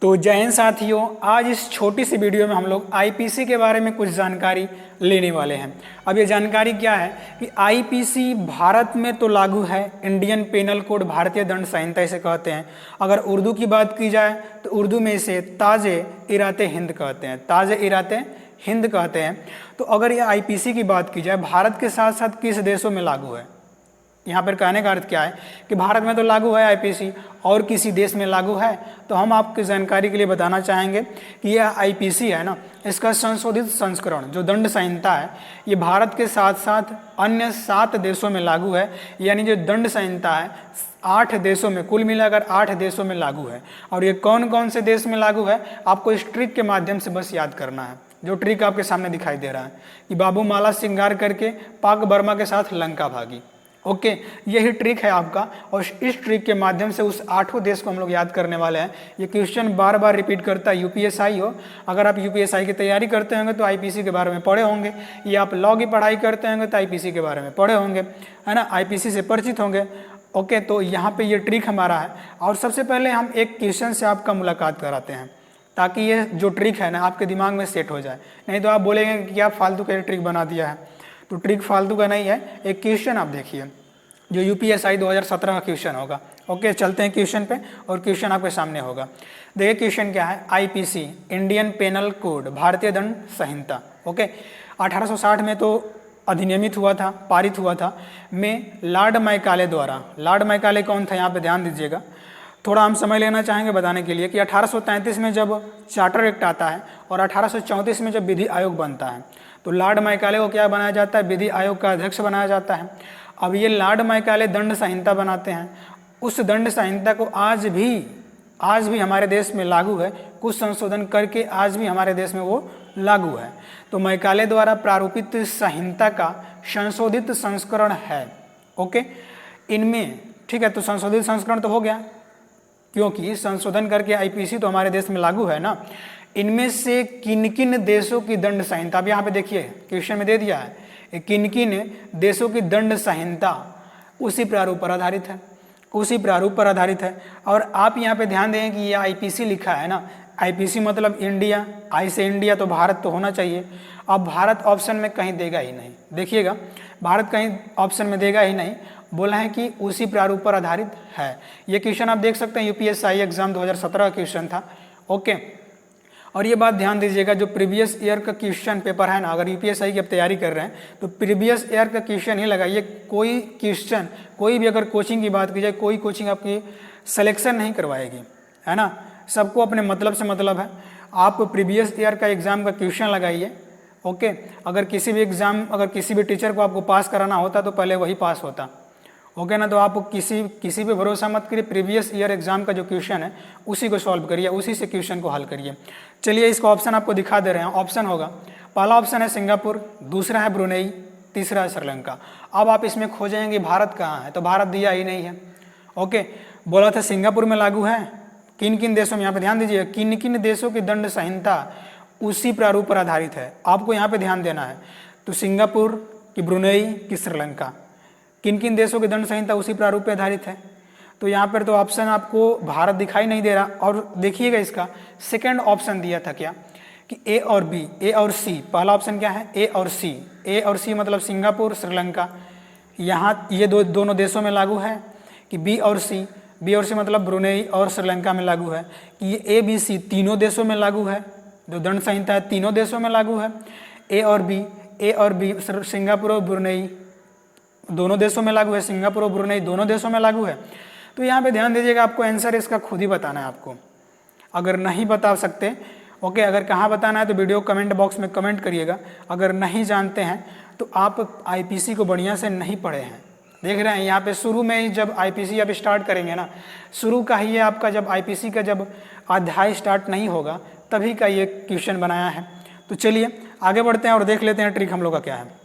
तो जय हिंद साथियों, आज इस छोटी सी वीडियो में हम लोग आईपीसी के बारे में कुछ जानकारी लेने वाले हैं। अब ये जानकारी क्या है कि आईपीसी भारत में तो लागू है, इंडियन पेनल कोड, भारतीय दंड संहिता इसे कहते हैं। अगर उर्दू की बात की जाए तो उर्दू में इसे ताज़-ए-इराते हिंद कहते हैं, ताज़-ए-इराते हिंद कहते हैं। तो अगर ये आईपीसी की बात की जाए भारत के साथ साथ किस देशों में लागू है, यहाँ पर कहने का अर्थ क्या है कि भारत में तो लागू है आईपीसी और किसी देश में लागू है, तो हम आपकी जानकारी के लिए बताना चाहेंगे कि यह आईपीसी है ना, इसका संशोधित संस्करण जो दंड संहिता है ये भारत के साथ साथ अन्य 7 देशों में लागू है। यानी जो दंड संहिता है 8 देशों में, कुल मिलाकर 8 देशों में लागू है। और ये कौन कौन से देश में लागू है आपको इस ट्रिक के माध्यम से बस याद करना है। जो ट्रिक आपके सामने दिखाई दे रहा है कि बाबू माला श्रृंगार करके पाक बर्मा के साथ लंका भागी। ओके, यही ट्रिक है आपका, और इस ट्रिक के माध्यम से उस 8 देश को हम लोग याद करने वाले हैं। ये क्वेश्चन बार बार रिपीट करता है, यूपीएसआई हो, अगर आप यूपीएसआई की तैयारी करते होंगे तो आईपीसी के बारे में पढ़े होंगे, या आप लॉ की पढ़ाई करते होंगे तो आईपीसी के बारे में पढ़े होंगे, है ना, आईपीसी से परिचित होंगे। ओके, तो यहाँ पे ये ट्रिक हमारा है। और सबसे पहले हम एक क्वेश्चन से आपका मुलाकात कराते हैं ताकि ये जो ट्रिक है ना आपके दिमाग में सेट हो जाए। नहीं तो आप बोलेंगे कि क्या फालतू का ट्रिक बना दिया है। तो ट्रिक फालतू का नहीं है, एक क्वेश्चन आप देखिए जो यूपीएसआई 2017 का क्वेश्चन होगा। ओके, चलते हैं क्वेश्चन पे और क्वेश्चन आपके सामने होगा। देखिए क्वेश्चन क्या है, आईपीसी इंडियन पेनल कोड, भारतीय दंड संहिता। ओके, 1860 में तो अधिनियमित हुआ था, पारित हुआ था में लॉर्ड मैकाले द्वारा। लॉर्ड मैकाले कौन था, यहाँ पे ध्यान दीजिएगा, थोड़ा हम समय लेना चाहेंगे बताने के लिए कि 1833 में जब चार्टर एक्ट आता है और 1834 में जब विधि आयोग बनता है तो लॉर्ड मैकाले को क्या बनाया जाता है, विधि आयोग का अध्यक्ष बनाया जाता है। अब ये लॉर्ड मैकाले दंड संहिता बनाते हैं। उस दंड संहिता को आज भी हमारे देश में लागू है, कुछ संशोधन करके आज भी हमारे देश में वो लागू है। तो मैकाले द्वारा प्रारूपित संहिता का संशोधित संस्करण है। ओके, इनमें ठीक है, तो संशोधित संस्करण तो हो गया क्योंकि संशोधन करके आईपीसी तो हमारे देश में लागू है ना। इनमें से किन किन देशों की दंड संहिता, अब यहाँ पे देखिए क्वेश्चन में दे दिया है, किन किन देशों की दंड संहिता उसी प्रारूप पर आधारित है, उसी प्रारूप पर आधारित है। और आप यहाँ पे ध्यान दें कि ये आईपीसी लिखा है ना, आईपीसी मतलब इंडिया, आई से इंडिया तो भारत तो होना चाहिए। अब भारत ऑप्शन में कहीं देगा ही नहीं, देखिएगा भारत कहीं ऑप्शन में देगा ही नहीं, बोला है कि उसी प्रारूप पर आधारित है। ये क्वेश्चन आप देख सकते हैं, यूपीएसआई एग्जाम 2017 का क्वेश्चन था। ओके, और ये बात ध्यान दीजिएगा, जो प्रीवियस ईयर का क्वेश्चन पेपर है ना, अगर यूपीएसआई की आप तैयारी कर रहे हैं तो प्रीवियस ईयर का क्वेश्चन ही लगाइए। कोई क्वेश्चन, कोई भी अगर कोचिंग की बात की जाए, कोई कोचिंग आपकी सिलेक्शन नहीं करवाएगी, है ना, सबको अपने मतलब से मतलब है। आप प्रीवियस ईयर का एग्ज़ाम का क्वेश्चन लगाइए। ओके, अगर किसी भी एग्ज़ाम, अगर किसी भी टीचर को आपको पास कराना होता तो पहले वही पास होता। ओके ना, तो आप किसी पे भरोसा मत करिए, प्रीवियस ईयर एग्जाम का जो क्वेश्चन है उसी को सॉल्व करिए, उसी से क्वेश्चन को हल करिए। चलिए इसका ऑप्शन आपको दिखा दे रहे हैं। ऑप्शन होगा, पहला ऑप्शन है सिंगापुर, दूसरा है ब्रुनेई, तीसरा है श्रीलंका। अब आप इसमें खोजेंगे भारत कहाँ है, तो भारत दिया ही नहीं है। ओके, बोला था सिंगापुर में लागू है, किन किन देशों में, यहाँ पे ध्यान दीजिए, किन किन देशों की दंड संहिता उसी प्रारूप पर आधारित है, आपको यहाँ पे ध्यान देना है। तो सिंगापुर की, ब्रुनेई की, श्रीलंका, किन किन देशों की दंड संहिता उसी प्रारूप पर आधारित है। तो यहाँ पर तो ऑप्शन आपको भारत दिखाई नहीं दे रहा। और देखिएगा इसका सेकंड ऑप्शन दिया था क्या कि ए और बी, ए और सी। पहला ऑप्शन क्या है, ए और सी। ए और सी मतलब सिंगापुर, श्रीलंका, यहाँ ये दोनों देशों में लागू है कि बी और सी। बी और सी मतलब ब्रुनेई और श्रीलंका में लागू है कि ये ए बी सी तीनों देशों में लागू है, जो दंड संहिता है तीनों देशों में लागू है। ए और बी सिंगापुर और ब्रुनेई दोनों देशों में लागू है, सिंगापुर और ब्रुनेई दोनों देशों में लागू है। तो यहाँ पे ध्यान दीजिएगा, आपको आंसर इसका खुद ही बताना है आपको। अगर नहीं बता सकते, ओके, अगर कहाँ बताना है तो वीडियो कमेंट बॉक्स में कमेंट करिएगा। अगर नहीं जानते हैं तो आप आईपीसी को बढ़िया से नहीं पढ़े हैं। देख रहे हैं यहाँ पे शुरू में ही जब आईपीसी आप स्टार्ट करेंगे ना, शुरू का ही ये आपका जब आईपीसी का जब अध्याय स्टार्ट नहीं होगा तभी का ये क्वेश्चन बनाया है। तो चलिए आगे बढ़ते हैं और देख लेते हैं ट्रिक हम लोग का क्या है।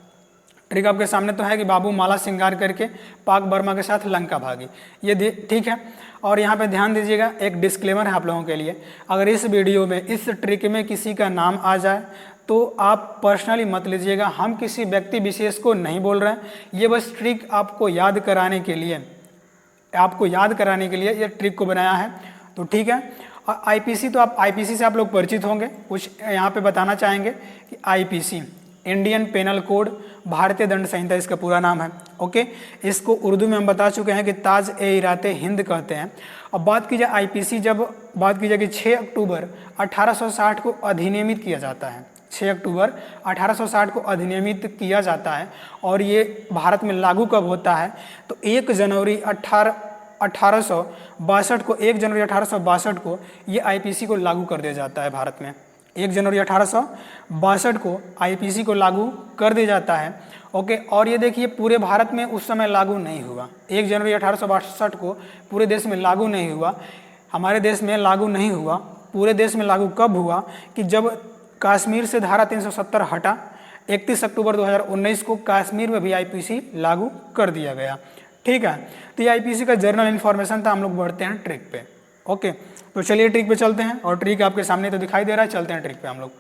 ट्रिक आपके सामने तो है कि बाबू माला श्रृंगार करके पाक बर्मा के साथ लंका भागी, ये ठीक है। और यहाँ पे ध्यान दीजिएगा, एक डिस्क्लेमर है आप लोगों के लिए, अगर इस वीडियो में, इस ट्रिक में किसी का नाम आ जाए तो आप पर्सनली मत लीजिएगा, हम किसी व्यक्ति विशेष को नहीं बोल रहे हैं। ये बस ट्रिक आपको याद कराने के लिए ये ट्रिक को बनाया है। तो ठीक है, आईपीसी तो आप आईपीसी से आप लोग परिचित होंगे। कुछ यहाँ पे बताना चाहेंगे कि आईपीसी इंडियन पेनल कोड, भारतीय दंड संहिता इसका पूरा नाम है। ओके, इसको उर्दू में हम बता चुके हैं कि ताज ए इराते हिंद कहते हैं। अब बात की जाए आईपीसी, जब बात की जाए कि 6 अक्टूबर 1860 को अधिनियमित किया जाता है, 6 अक्टूबर 1860 को अधिनियमित किया जाता है और ये भारत में लागू कब होता है तो 1 जनवरी 1862 को 1 जनवरी 1862 को ये आईपीसी को लागू कर दिया जाता है भारत में। 1 जनवरी 1862 को आईपीसी को लागू कर दिया जाता है। ओके, और ये देखिए पूरे भारत में उस समय लागू नहीं हुआ। 1 जनवरी 1862 को पूरे देश में लागू नहीं हुआ, हमारे देश में लागू नहीं हुआ। पूरे देश में लागू कब हुआ कि जब कश्मीर से धारा 370 हटा, 31 अक्टूबर 2019 को कश्मीर में भी आईपीसी लागू कर दिया गया। ठीक है, तो ये आईपीसी का जर्नल इन्फॉर्मेशन था। हम लोग बढ़ते हैं ट्रिक पे। ओके, तो चलिए ट्रिक पे चलते हैं और ट्रिक आपके सामने तो दिखाई दे रहा है। चलते हैं ट्रिक पे हम लोग।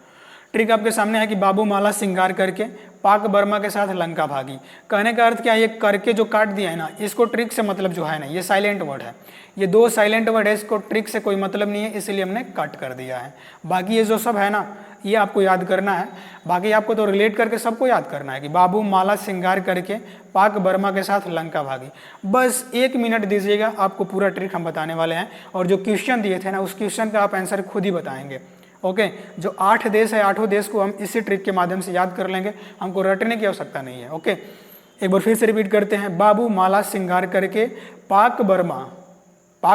ट्रिक आपके सामने है कि बाबू माला श्रृंगार करके पाक बर्मा के साथ लंका भागी। कहने का अर्थ क्या है, ये करके जो काट दिया है ना, इसको ट्रिक से मतलब जो है ना, ये साइलेंट वर्ड है, ये 2 साइलेंट वर्ड है, इसको ट्रिक से कोई मतलब नहीं है, इसलिए हमने कट कर दिया है। बाकी ये जो सब है ना, ये आपको याद करना है। बाकी आपको तो रिलेट करके सबको याद करना है कि बाबू माला श्रृंगार करके पाक बर्मा के साथ लंका भागी। बस 1 मिनट दीजिएगा, आपको पूरा ट्रिक हम बताने वाले हैं और जो क्वेश्चन दिए थे ना, उस क्वेश्चन का आप आंसर खुद ही बताएंगे। ओके, जो 8 देश है, 8 देश को हम इसी ट्रिक के माध्यम से याद कर लेंगे, हमको रटने की आवश्यकता नहीं है। ओके, एक बार फिर से रिपीट करते हैं। बाबू माला श्रृंगार करके पाक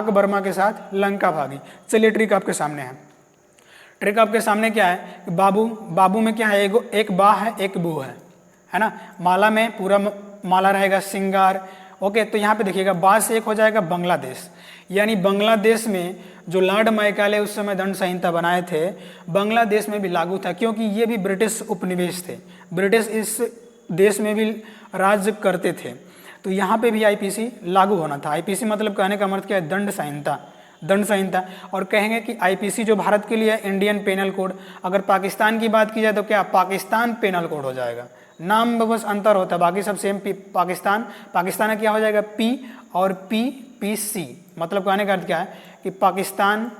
बर्मा के साथ लंका भागी। चलिए ट्रिक आपके सामने है। ट्रिक आपके सामने क्या है कि बाबू में क्या है, एक बा है, एक बू है ना। माला में पूरा माला रहेगा श्रृंगार। ओके, तो यहाँ पे देखिएगा बा से एक हो जाएगा बांग्लादेश, यानी बांग्लादेश में जो लॉर्ड मैकाले उस समय दंड संहिता बनाए थे, बांग्लादेश में भी लागू था, क्योंकि ये भी ब्रिटिश उपनिवेश थे, ब्रिटिश इस देश में भी राज्य करते थे। तो यहाँ पे भी आईपीसी लागू होना था। आईपीसी मतलब कहने का मतलब क्या है, दंड संहिता। और कहेंगे कि आईपीसी जो भारत के लिए है, इंडियन पेनल कोड। अगर पाकिस्तान की बात की जाए तो क्या, पाकिस्तान पेनल कोड हो जाएगा। नाम में बस अंतर होता है, बाकी सब सेम। पाकिस्तान का क्या हो जाएगा, पी और पीपीसी, मतलब कहने का अर्थ क्या है कि पाकिस्तान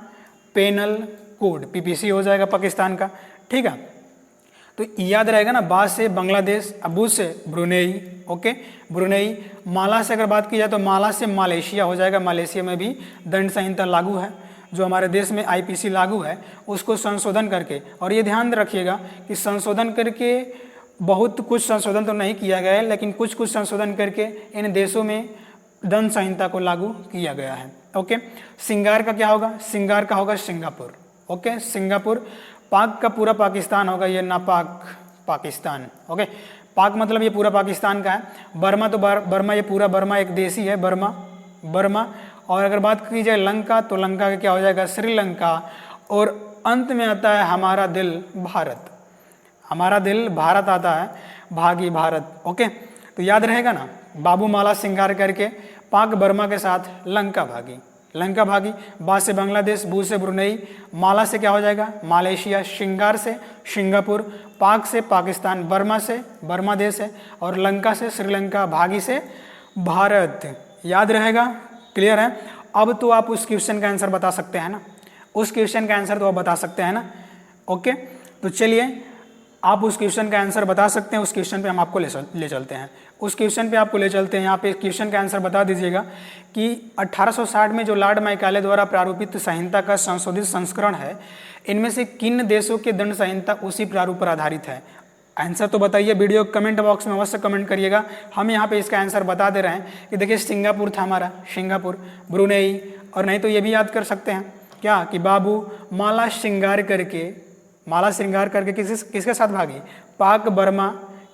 पेनल कोड, पीपीसी हो जाएगा पाकिस्तान का। ठीक है, तो याद रहेगा ना, बा से बांग्लादेश, अबू से ब्रुनेई। Okay, Brunei. माला से अगर बात की जाए तो माला से मलेशिया हो जाएगा, मलेशिया में भी दंड संहिता लागू है। जो हमारे देश में आईपीसी लागू है उसको संशोधन करके, और ये ध्यान रखिएगा कि संशोधन करके बहुत कुछ संशोधन तो नहीं किया गया है, लेकिन कुछ संशोधन करके इन देशों में दंड संहिता को लागू किया गया है। ओके, श्रृंगार का क्या होगा, श्रृंगार का होगा सिंगापुर। Okay, Singapore. पाक का पूरा पाकिस्तान होगा, ये नापाक पाकिस्तान। ओके, पाक मतलब ये पूरा पाकिस्तान का है। बर्मा तो बर्मा, ये पूरा बर्मा एक देशी है, बर्मा। और अगर बात की जाए लंका, तो लंका का क्या हो जाएगा, श्रीलंका। और अंत में आता है हमारा दिल भारत, हमारा दिल भारत आता है, भागी भारत। ओके, तो याद रहेगा ना, बाबू माला श्रृंगार करके पाक बर्मा के साथ लंका भागी। बा से बांग्लादेश, बू से ब्रुनेई, माला से क्या हो जाएगा, मलेशिया, श्रृंगार से सिंगापुर, पाक से पाकिस्तान, बर्मा से बर्मा देश है, और लंका से श्रीलंका, भागी से भारत। याद रहेगा, क्लियर है। अब तो आप उस क्वेश्चन का आंसर बता सकते हैं ना, उस क्वेश्चन का आंसर तो आप बता सकते हैं ना। ओके, तो चलिए आप उस क्वेश्चन का आंसर बता सकते हैं। उस क्वेश्चन पे हम आपको ले चलते हैं। उस क्वेश्चन पे आपको ले चलते हैं। यहाँ पे क्वेश्चन का आंसर बता दीजिएगा कि 1860 में जो लॉर्ड मैकाले द्वारा प्रारूपित संहिता का संशोधित संस्करण है, इनमें से किन देशों के दंड संहिता उसी प्रारूप पर आधारित है। आंसर तो बताइए, वीडियो कमेंट बॉक्स में अवश्य कमेंट करिएगा। हम यहाँ पे इसका आंसर बता दे रहे हैं कि देखिए सिंगापुर था हमारा, सिंगापुर, ब्रुनेई, और नहीं तो ये भी याद कर सकते हैं क्या कि बाबू माला श्रृंगार करके किसके साथ भागी, पाक बर्मा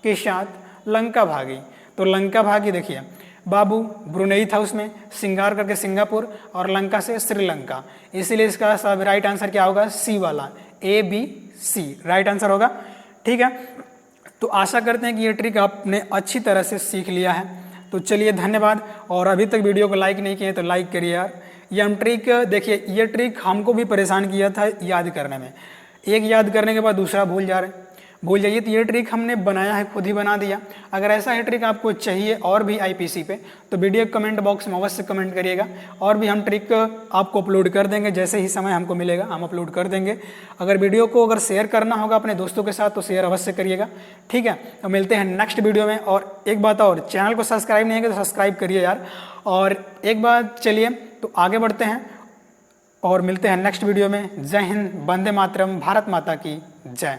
के साथ लंका भागी। तो लंका भागी, देखिए बाबू ब्रुनेई था, उसमें श्रृंगार करके सिंगापुर, और लंका से श्रीलंका। इसीलिए इसका सब राइट आंसर क्या होगा, सी वाला, ABC राइट आंसर होगा। ठीक है, तो आशा करते हैं कि ये ट्रिक आपने अच्छी तरह से सीख लिया है। तो चलिए धन्यवाद। और अभी तक वीडियो को लाइक नहीं किए तो लाइक करिए यार। ये हम ट्रिक, देखिए ये ट्रिक हमको भी परेशान किया था याद करने में। एक याद करने के बाद दूसरा भूल जा रहे हैं, भूल जाइए। तो ये ट्रिक हमने बनाया है, खुद ही बना दिया। अगर ऐसा ही ट्रिक आपको चाहिए और भी आईपीसी पे, तो वीडियो कमेंट बॉक्स में अवश्य कमेंट करिएगा, और भी हम ट्रिक आपको अपलोड कर देंगे। जैसे ही समय हमको मिलेगा हम अपलोड कर देंगे। अगर वीडियो को अगर शेयर करना होगा अपने दोस्तों के साथ तो शेयर अवश्य करिएगा, ठीक है। तो मिलते हैं नेक्स्ट वीडियो में। और एक बात और, चैनल को सब्सक्राइब नहीं है तो सब्सक्राइब करिए यार। और एक बात, चलिए तो आगे बढ़ते हैं और मिलते हैं नेक्स्ट वीडियो में। जय हिंद, वंदे मातरम, भारत माता की जय।